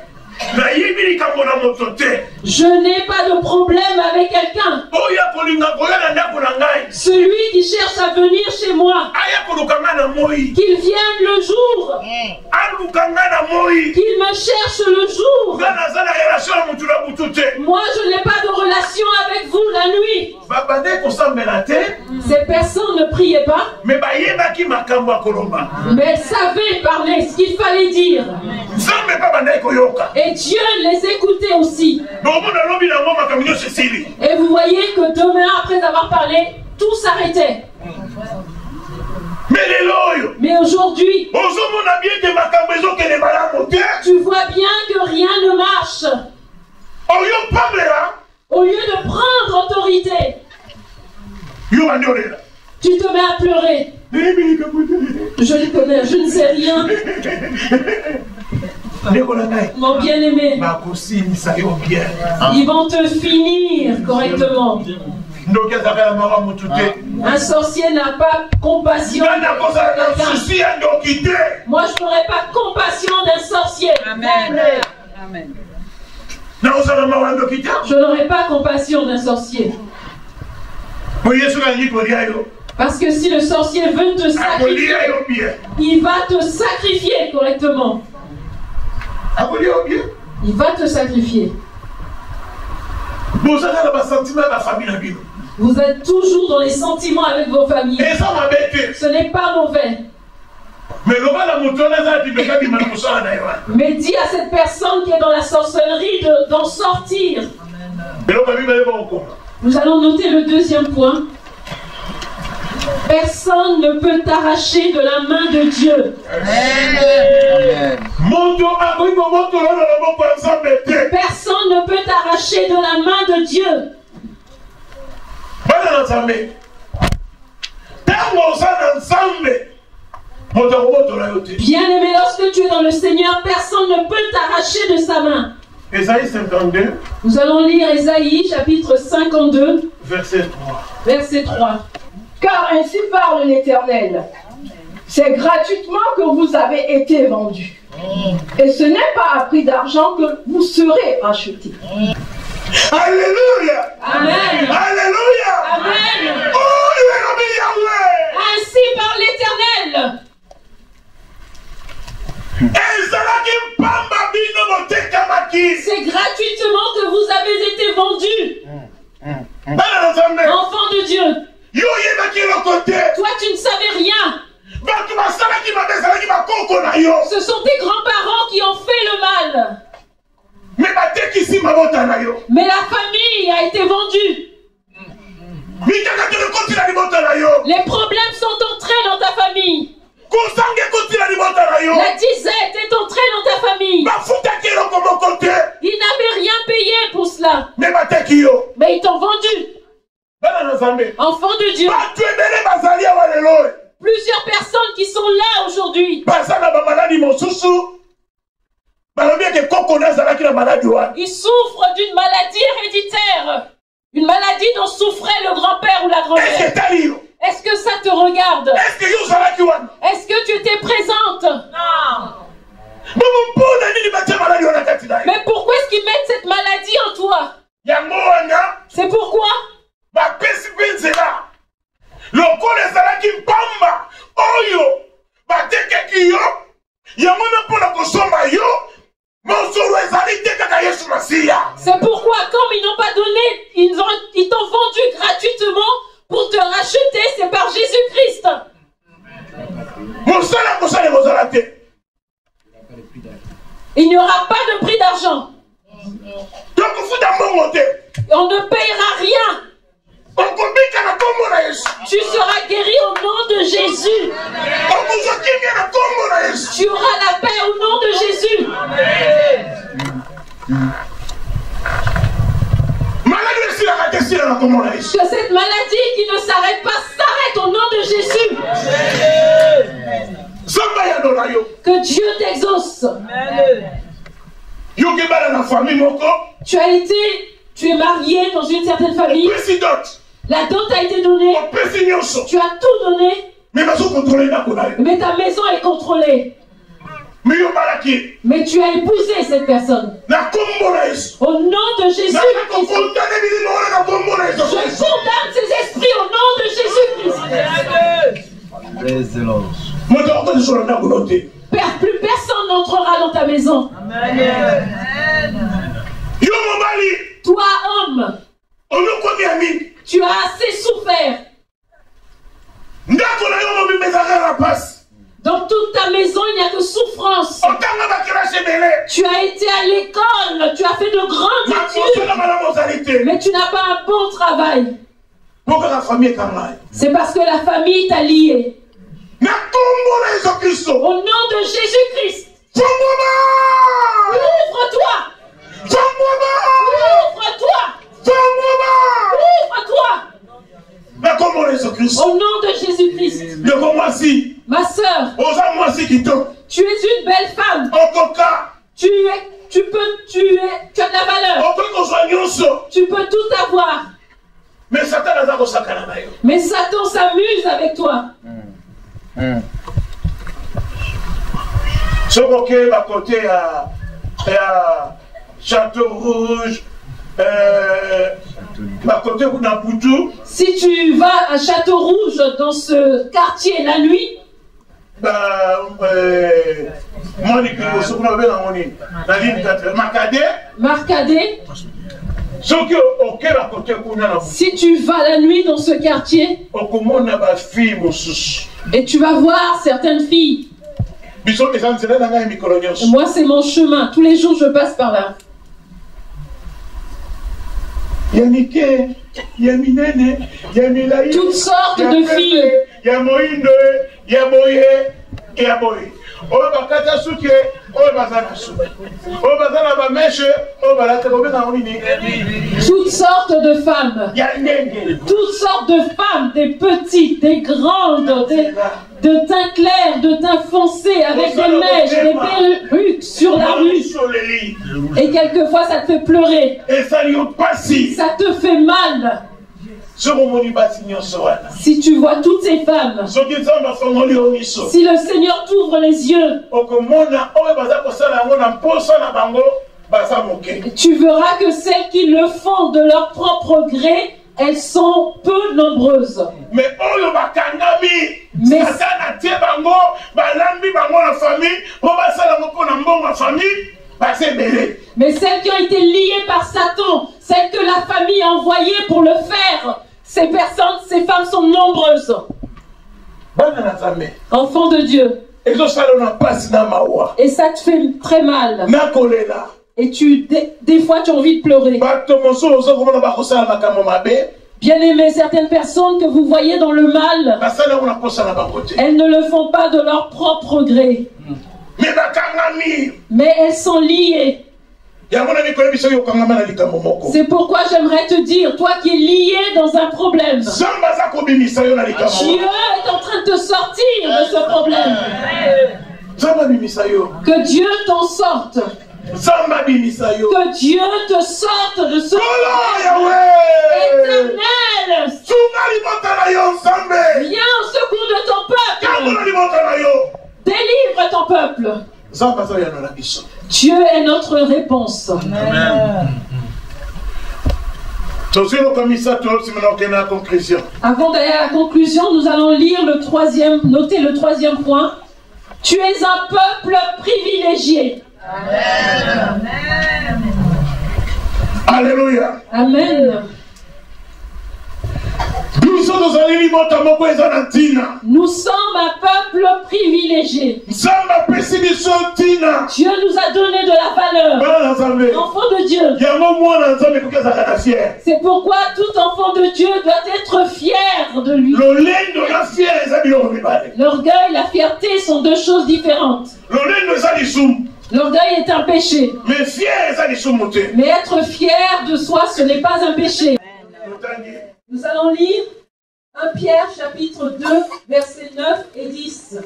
Je n'ai pas de problème avec quelqu'un. Celui qui cherche à venir chez moi, qu'il vienne le jour, qu'il me cherche le jour. Moi je n'ai pas de relation avec vous la nuit. Ces personnes ne priaient pas, mais elles savaient parler ce qu'il fallait dire. Et Dieu les écoutait aussi. Et vous voyez que demain, après avoir parlé, tout s'arrêtait. Mais aujourd'hui, tu vois bien que rien ne marche. Au lieu de prendre autorité, tu te mets à pleurer. Je les connais, je ne sais rien. Mon bien-aimé, ils vont te finir correctement. Un sorcier n'a pas compassion. Moi, je n'aurais pas compassion d'un sorcier. Amen. Amen. Je n'aurai pas compassion d'un sorcier. Parce que si le sorcier veut te sacrifier, il va te sacrifier correctement. Il va te sacrifier. Vous êtes toujours dans les sentiments avec vos familles. Ce n'est pas mauvais. Mais dis à cette personne qui est dans la sorcellerie d'en sortir. Nous allons noter le deuxième point. Personne ne peut t'arracher de la main de Dieu. Personne ne peut t'arracher de la main de Dieu. Bien-aimé, lorsque tu es dans le Seigneur, personne ne peut t'arracher de sa main. Ésaïe 52. Nous allons lire Ésaïe chapitre 52. Verset 3. Verset 3. Car ainsi parle l'Éternel. C'est gratuitement que vous avez été vendus. Et ce n'est pas à prix d'argent que vous serez rachetés. Alléluia. Amen. Alléluia. Amen. Oh, ainsi parle l'Éternel. C'est gratuitement que vous avez été vendus. Enfant de Dieu. Toi, tu ne savais rien. Ce sont tes grands-parents qui ont fait le mal. Mais la famille a été vendue. Les problèmes sont entrés dans ta famille. La disette est entrée dans ta famille. Ils n'avaient rien payé pour cela. Mais ils t'ont vendu. Enfant de Dieu. Plusieurs personnes qui sont là aujourd'hui. Ils souffrent d'une maladie héréditaire. Une maladie dont souffrait le grand-père ou la grand-mère. Est-ce que ça te regarde? Est-ce que tu étais présente? Non. Mais pourquoi est-ce qu'ils mettent cette maladie en toi? C'est pourquoi? C'est pourquoi, comme ils n'ont pas donné, ils t'ont vendu gratuitement pour te racheter, c'est par Jésus-Christ. Il n'y aura pas de prix d'argent. On ne payera rien. Tu seras guéri au nom de Jésus. Tu auras la paix au nom de Jésus. Que cette maladie qui ne s'arrête pas s'arrête au nom de Jésus. Que Dieu t'exauce. Tu es marié dans une certaine famille. La dot a été donnée. Tu as tout donné. Mais ta maison est contrôlée. Mais tu as épousé cette personne. Au nom de Jésus-Christ. Je condamne ces esprits au nom de Jésus-Christ. Plus personne n'entrera dans ta maison. Toi, homme, tu as assez souffert. Dans toute ta maison, il n'y a que souffrance. Tu as été à l'école, tu as fait de grandes études, mais tu n'as pas un bon travail. C'est parce que la famille t'a lié. Au nom de Jésus-Christ. Ouvre-toi. Ouvre-toi. Ouvre-toi. Au nom de Jésus-Christ. Ma soeur, tu es une belle femme. Tu as de la valeur. Tu peux tout avoir. Mais Satan s'amuse avec toi. Château Rouge, si tu vas à Château Rouge, dans ce quartier, la nuit, Marcadet, si tu vas la nuit dans ce quartier, et tu vas voir certaines filles. Moi, c'est mon chemin. Tous les jours, je passe par là. Toutes sortes de filles. Toutes sortes de femmes. Toutes sortes de femmes, des petites, des grandes, de teint clair, de teint foncé, avec des mèches, des perruques sur la rue. Et quelquefois ça te fait pleurer. Ça te fait mal. Si tu vois toutes ces femmes, si le Seigneur t'ouvre les yeux, tu verras que celles qui le font de leur propre gré, elles sont peu nombreuses. Mais celles qui ont été liées par Satan, celles que la famille a envoyées pour le faire, ces personnes, ces femmes sont nombreuses. Enfants de Dieu. Et ça te fait très mal. Et des fois tu as envie de pleurer. Bien aimé, certaines personnes que vous voyez dans le mal, elles ne le font pas de leur propre gré. Mais elles sont liées. C'est pourquoi j'aimerais te dire, toi qui es lié dans un problème, Dieu est en train de te sortir de ce problème. Que Dieu t'en sorte. Que Dieu te sorte de ce problème. Éternel, viens au secours de ton peuple. Délivre ton peuple. Dieu est notre réponse. Amen. Avant d'aller à la conclusion, nous allons lire noter le troisième point. Tu es un peuple privilégié. Amen. Alléluia. Amen. Nous sommes un peuple privilégié. Dieu nous a donné de la valeur. Enfant de Dieu. C'est pourquoi tout enfant de Dieu doit être fier de lui. L'orgueil, la fierté sont deux choses différentes. L'orgueil est un péché. Mais être fier de soi, ce n'est pas un péché. Nous allons lire 1 Pierre chapitre 2, versets 9 et 10.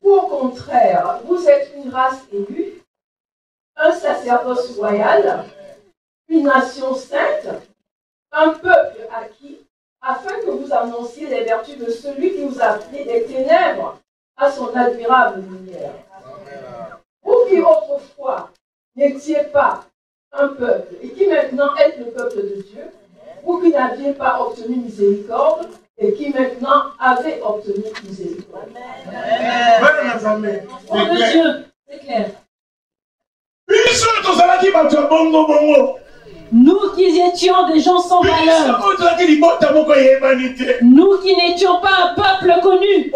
Ou au contraire, vous êtes une race élue, un sacerdoce royal, une nation sainte, un peuple acquis, afin que vous annonciez les vertus de celui qui vous a appelé des ténèbres à son admirable lumière. Vous qui autrefois n'étiez pas un peuple et qui maintenant êtes le peuple de Dieu, vous qui n'aviez pas obtenu miséricorde et qui maintenant avez obtenu miséricorde. Amen. Oh Dieu, c'est clair. Nous qui étions des gens sans valeur, nous qui n'étions pas un peuple connu,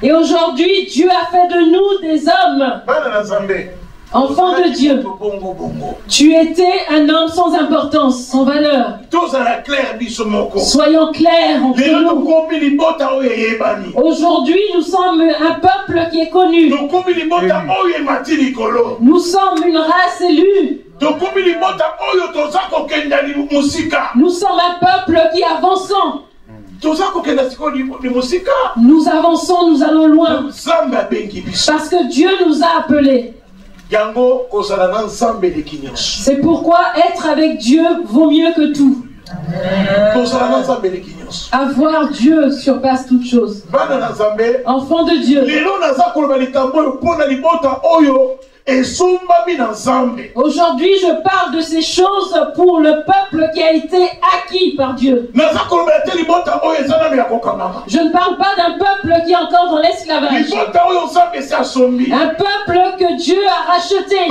et aujourd'hui Dieu a fait de nous des hommes. Enfant de Dieu, tu étais un homme sans importance, sans valeur. Soyons clairs entre nous. Aujourd'hui, nous sommes un peuple qui est connu. Nous sommes une race élue. Nous sommes un peuple qui avançons. Nous avançons, nous allons loin. Parce que Dieu nous a appelés. C'est pourquoi être avec Dieu vaut mieux que tout. Avoir Dieu surpasse toute chose. Enfant de Dieu. Aujourd'hui, je parle de ces choses pour le peuple qui a été acquis par Dieu. Je ne parle pas d'un peuple qui est encore dans l'esclavage. Un peuple que Dieu a racheté.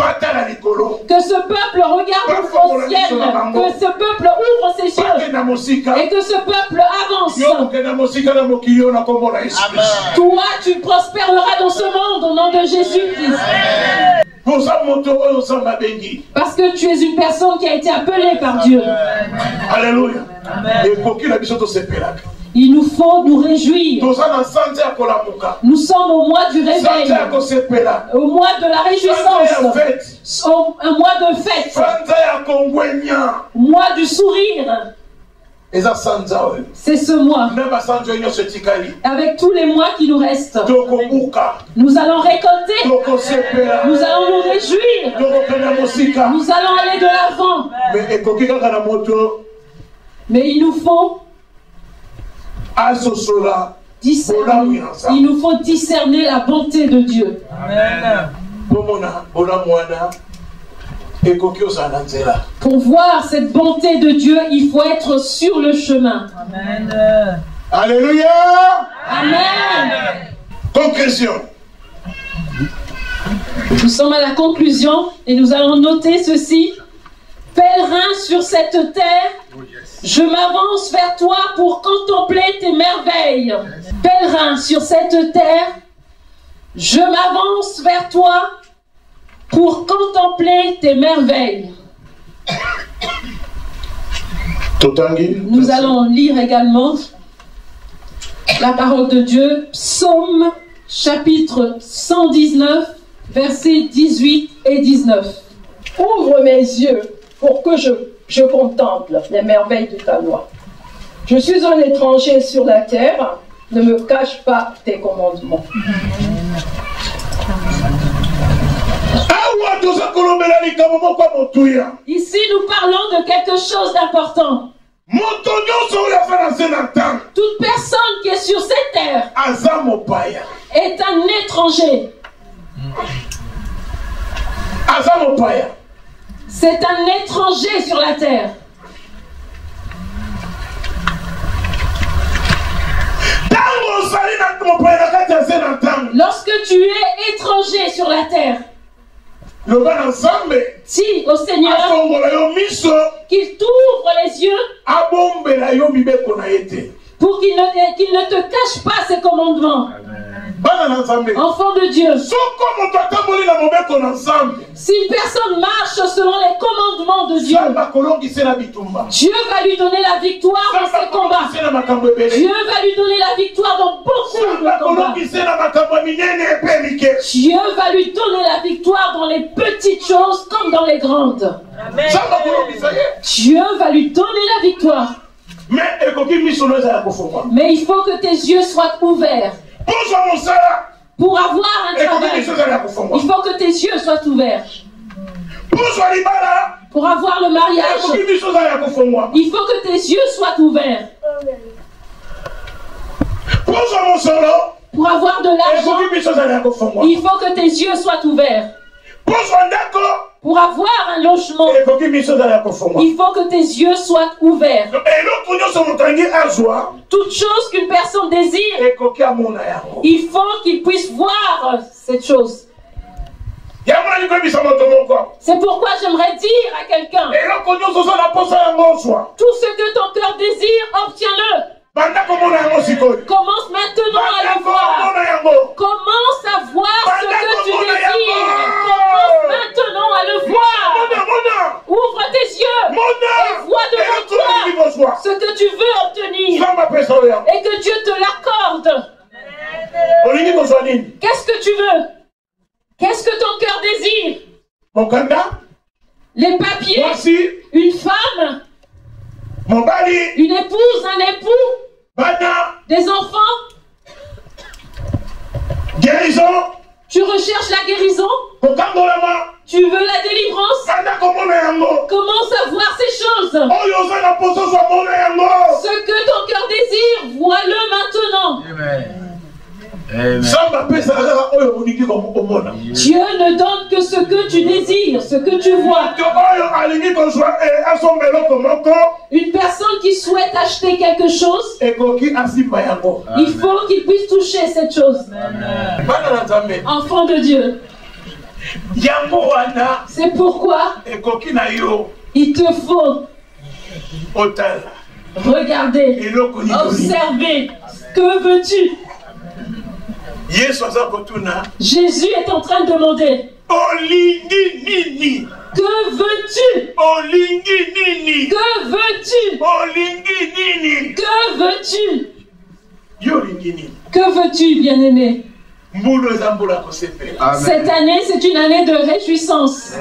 Que ce peuple regarde au ciel. Que ce peuple ouvre ses yeux. Et que ce peuple avance. Toi, tu prospéreras dans ce monde au nom de Jésus-Christ. Parce que tu es une personne qui a été appelée par Dieu. Alléluia. Il nous faut nous réjouir. Nous sommes au mois du réveil. Au mois de la réjouissance. Un mois de fête. Mois du sourire. C'est ce mois. Avec tous les mois qui nous restent. Nous allons récolter. Nous allons nous réjouir. Nous allons aller de l'avant. Mais il nous faut discerner. Il nous faut discerner la bonté de Dieu. Amen. Pour voir cette bonté de Dieu, il faut être sur le chemin. Amen. Alléluia. Amen. Conclusion. Nous sommes à la conclusion et nous allons noter ceci. Pèlerin sur cette terre, je m'avance vers toi pour contempler tes merveilles. Pèlerin sur cette terre, je m'avance vers toi pour contempler tes merveilles. Nous allons lire également la parole de Dieu, Psaume chapitre 119, versets 18 et 19. Ouvre mes yeux pour que je contemple les merveilles de ta loi. Je suis un étranger sur la terre, ne me cache pas tes commandements. Ici, nous parlons de quelque chose d'important. Toute personne qui est sur cette terre est un étranger. C'est un étranger sur la terre. Lorsque tu es étranger sur la terre, dis au Seigneur qu'il t'ouvre les yeux pour qu'il ne te cache pas ses commandements. Enfant de Dieu, si une personne marche selon les commandements de Dieu, Dieu va lui donner la victoire dans ses combats. Dieu va lui donner la victoire dans beaucoup de combats. Dieu va lui donner la victoire dans les petites choses comme dans les grandes. Dieu va lui donner la victoire. Mais il faut que tes yeux soient ouverts. Pour avoir un travail, il faut que tes yeux soient ouverts. Pour avoir le mariage, il faut que tes yeux soient ouverts. Pour avoir de l'argent, il faut que tes yeux soient ouverts. Pour avoir un logement, il faut que tes yeux soient ouverts. Toute chose qu'une personne désire, il faut qu'il puisse voir cette chose. C'est pourquoi j'aimerais dire à quelqu'un, tout ce que ton cœur désire, obtiens-le. Commence maintenant à le voir. Commence à voir ce que tu désires. Commence maintenant à le voir. Ouvre tes yeux et vois devant toi ce que tu veux obtenir et que Dieu te l'accorde. Qu'est-ce que tu veux? Qu'est-ce que ton cœur désire? Les papiers, une femme, une épouse, un époux, des enfants. Guérison. Tu recherches la guérison. Tu veux la délivrance. Commence à voir ces choses. Ce que ton cœur désire, vois-le maintenant. Amen. Dieu ne donne que ce que tu désires, ce que tu vois. Une personne qui souhaite acheter quelque chose, il faut qu'il puisse toucher cette chose. Enfant de Dieu. C'est pourquoi il te faut regarder, observer. Que veux-tu? Jésus est en train de demander. Que veux-tu? Que veux-tu? Que veux-tu? Que veux-tu, bien-aimé? Cette année, c'est une année de réjouissance.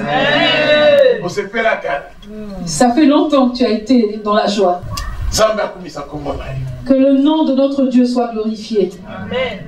Ça fait longtemps que tu as été dans la joie. Que le nom de notre Dieu soit glorifié. Amen.